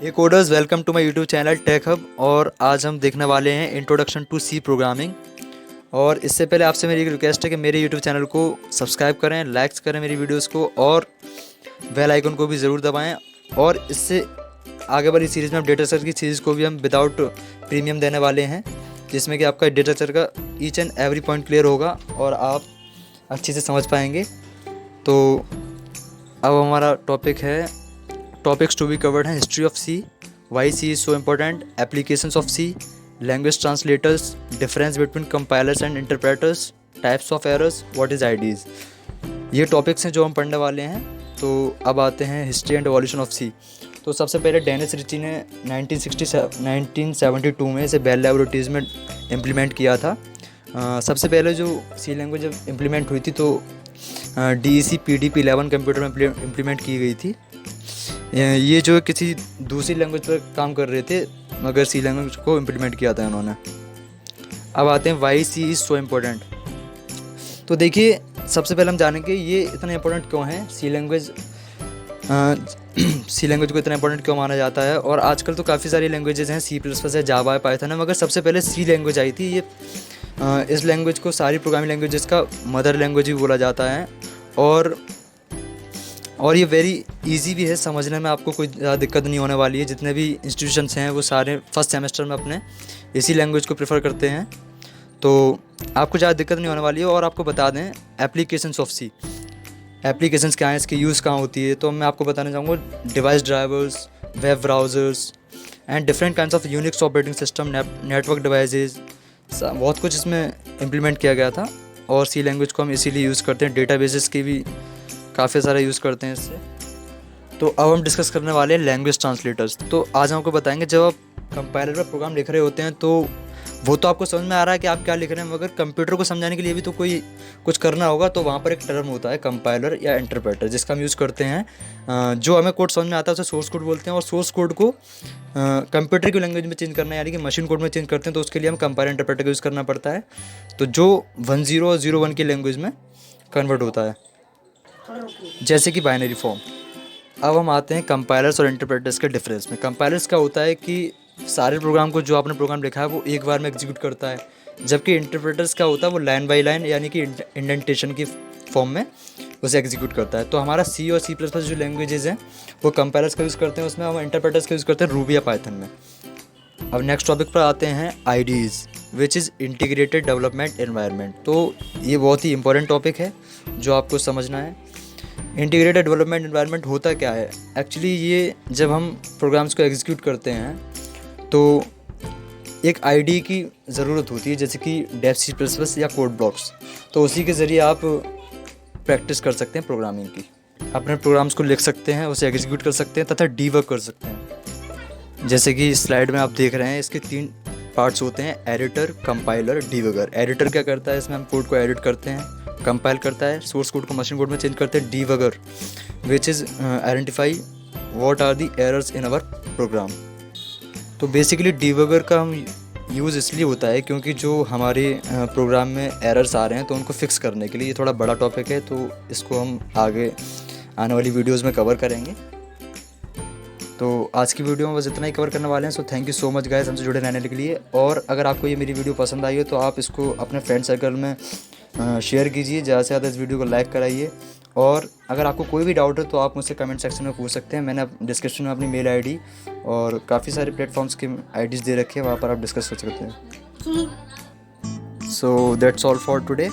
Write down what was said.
Hey coders, welcome to my YouTube channel Tech Hub. और आज हम देखने वाले हैं इंट्रोडक्शन टू सी प्रोग्रामिंग। और इससे पहले आपसे मेरी एक रिक्वेस्ट है कि मेरे यूट्यूब चैनल को सब्सक्राइब करें, लाइक्स करें मेरी वीडियोस को, और बेल आइकन को भी ज़रूर दबाएं। और इससे आगे वाली सीरीज़ में हम डेटा स्ट्रक्चर की सीरीज़ को भी हम विदाउट प्रीमियम देने वाले हैं, जिसमें कि आपका डेटा स्ट्रक्चर का each and every point clear होगा और आप अच्छे से समझ पाएंगे। तो अब हमारा टॉपिक है, टॉपिक्स टू बी कवर्ड हैं: history of C, why C is so important, applications of C, language translators, difference between compilers and interpreters, types of errors, what is IDEs. ये टॉपिक्स हैं जो हम पढ़ने वाले हैं। तो अब आते हैं हिस्ट्री एंड एवोल्यूशन ऑफ सी। तो सबसे पहले डेनिस रिची ने 1972 में इसे बेल लैबोरेटरीज़ में इम्प्लीमेंट किया था। सबसे पहले जो सी लैंग्वेज जब इम्प्लीमेंट हुई थी तो DEC PDP-11 कंप्यूटर में इम्प्लीमेंट की गई थी। ये जो किसी दूसरी लैंग्वेज पर काम कर रहे थे, मगर सी लैंग्वेज को इम्प्लीमेंट किया था इन्होंने। अब आते हैं why C is so important. तो देखिए, सबसे पहले हम जानेंगे ये इतना इम्पोर्टेंट क्यों है। सी लैंग्वेज को इतना इम्पोर्टेंट क्यों माना जाता है। और आजकल तो काफ़ी सारी लैंग्वेजेस हैं, C++ है, जावा है, पाइथन है, मगर सबसे पहले सी लैंग्वेज आई थी। ये इस लैंग्वेज को सारी प्रोग्रामिंग लैंग्वेजेस का मदर लैंग्वेज भी बोला जाता है। और ये वेरी इजी भी है समझने में, आपको कोई ज़्यादा दिक्कत नहीं होने वाली है। जितने भी इंस्टीट्यूशंस हैं वो सारे फर्स्ट सेमेस्टर में अपने इसी लैंग्वेज को प्रेफर करते हैं, तो आपको ज़्यादा दिक्कत नहीं होने वाली है। और आपको बता दें एप्लीकेशंस ऑफ सी, एप्लीकेशंस क्या हैं, इसकी यूज़ कहाँ होती है। तो मैं आपको बताना चाहूँगा device drivers, web browsers and different kinds of Unix operating system, network devices, बहुत कुछ इसमें इम्प्लीमेंट किया गया था। और सी लैंग्वेज को हम इसीलिए यूज़ करते हैं, डेटाबेसेस की भी काफ़ी सारा यूज़ करते हैं इससे। तो अब हम डिस्कस करने वाले हैं लैंग्वेज ट्रांसलेटर्स। तो आज हम आपको बताएंगे, जब आप कंपाइलर पर प्रोग्राम लिख रहे होते हैं तो वो तो आपको समझ में आ रहा है कि आप क्या लिख रहे हैं, मगर कंप्यूटर को समझाने के लिए भी तो कोई कुछ करना होगा। तो वहाँ पर एक टर्म होता है कंपाइलर या इंटरप्रेटर, जिसका हम यूज़ करते हैं। जो हमें कोड समझ में आता है उसे सोर्स कोड बोलते हैं, और सोर्स कोड को कंप्यूटर की लैंग्वेज में चेंज करना है, यानी कि मशीन कोड में चेंज करते हैं, तो उसके लिए हम कंपाइलर इंटरप्रेटर का यूज़ करना पड़ता है, तो जो 10 और 01 की लैंग्वेज में कन्वर्ट होता है, जैसे कि बाइनरी फॉर्म। अब हम आते हैं कंपाइलर्स और इंटरप्रेटर्स के डिफरेंस में। कंपाइलर्स का होता है कि सारे प्रोग्राम को जो आपने प्रोग्राम लिखा है वो एक बार में एग्जीक्यूट करता है, जबकि इंटरप्रेटर्स का होता है वो लाइन बाय लाइन, यानी कि इंडेंटेशन की फॉर्म में उसे एग्जीक्यूट करता है। तो हमारा सी और C++ जो लैंग्वेजेस हैं वो कंपाइलर्स का यूज़ करते हैं, उसमें हम इंटरप्रेटर्स का यूज़ करते हैं रूबी या पाइथन में। अब नेक्स्ट टॉपिक पर आते हैं IDEs, which is integrated development environment. तो ये बहुत ही इंपॉर्टेंट टॉपिक है जो आपको समझना है। इंटीग्रेटेड डेवलपमेंट एनवायरनमेंट होता क्या है एक्चुअली, ये जब हम प्रोग्राम्स को एग्जीक्यूट करते हैं तो एक IDE की ज़रूरत होती है, जैसे कि डेव C++ या कोड ब्लॉक्स। तो उसी के ज़रिए आप प्रैक्टिस कर सकते हैं प्रोग्रामिंग की, अपने प्रोग्राम्स को लिख सकते हैं, उसे एग्जीक्यूट कर सकते हैं तथा डीबग कर सकते हैं। जैसे कि स्लाइड में आप देख रहे हैं, इसके 3 पार्ट्स होते हैं: एडिटर, कंपाइलर, डीबगर। एडिटर क्या करता है, इसमें हम कोड को एडिट करते हैं, कंपाइल करता है, सोर्स कोड को मशीन कोड में चेंज करते हैं। Debugger which is identify what are the errors in our program. तो बेसिकली डीबगर का हम यूज़ इसलिए होता है क्योंकि जो हमारे प्रोग्राम में एरर्स आ रहे हैं तो उनको फिक्स करने के लिए। ये थोड़ा बड़ा टॉपिक है, तो इसको हम आगे आने वाली वीडियोज़ में कवर करेंगे। तो आज की वीडियो में बस इतना ही कवर करने वाले हैं। So thank you so much guys हमसे जुड़े रहने के लिए। और अगर आपको ये मेरी वीडियो पसंद आई हो तो आप इसको अपने फ्रेंड सर्कल में शेयर कीजिए, ज़्यादा से ज़्यादा इस वीडियो को लाइक कराइए। और अगर आपको कोई भी डाउट है तो आप मुझसे कमेंट सेक्शन में पूछ सकते हैं। मैंने डिस्क्रिप्शन में अपनी मेल ID और काफ़ी सारे प्लेटफॉर्म्स की IDs दे रखे हैं, वहाँ पर आप डिस्कस कर सकते हैं। So that's all for today.